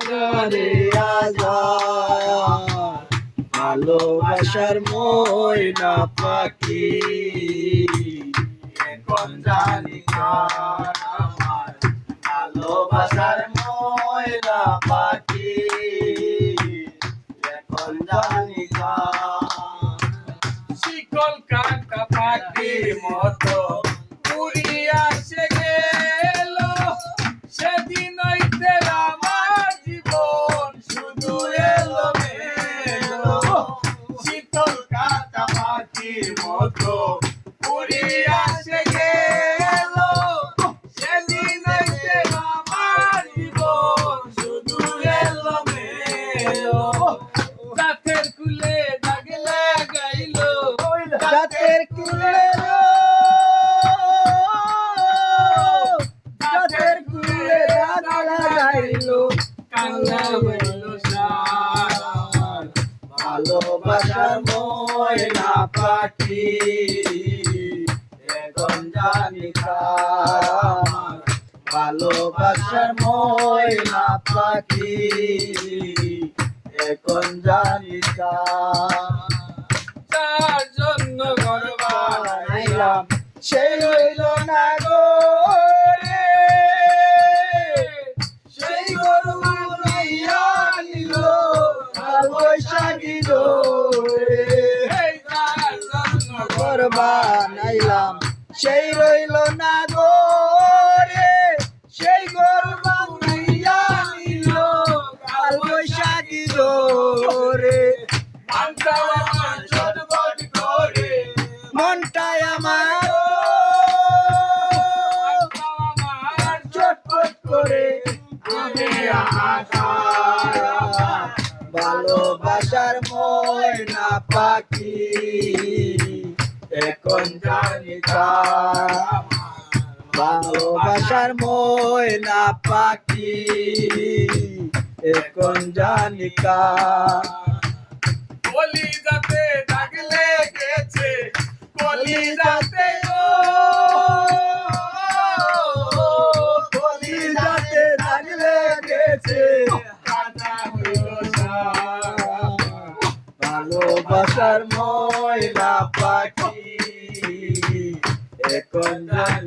আজারে আজার ভালোবাসার ময়না পাখি এখন জানি কার আমার ভালোবাসার ময়না পাখি এখন জানি কার শিকল কাটা পাখির মতো উড়িয়া সে গেল সেদিন হইতে আমার জীবন শুধু এলো মেলো শীতল কাটা পাখির মতো উড়িয়া সে গেল সেদিন হইতে আমার জীবন শুধু এলো মেলো রাতের কুলে দাগ লাগাইলো রাতের কুলে রাতের কুলে রাত লাগাইলো কান্না হইলো সার ভালোবাসার ময়না পাখি এখন জানি কার ভালোবাসার ময়না পাখি এখন জানি কার তার জন্য ঘর বানাইলাম সেই রইল না গো রে সেই গরু লইয়া নিল কাল বৈশাখী রে এই তার জন্য ঘর বানাইলাম সেই রইল না গো রে সেই গরু বানাইয়া নিল কাল বৈশাখী রে মনটা আমার চটপট করে মনটাই আমার মনটা আমার চটপট করে আমি আকার ভালোবাসার ময়না পাখি এখন জানি কার ভালোবাসার ময়না পাখি এখন জানি কার কলি যাতে দাগ লেগেছে কলি যাতে কলি যাতে দাগ লেগেছে কাটা হইলো সার ভালোবাসার ময়না পাখি এখন জানি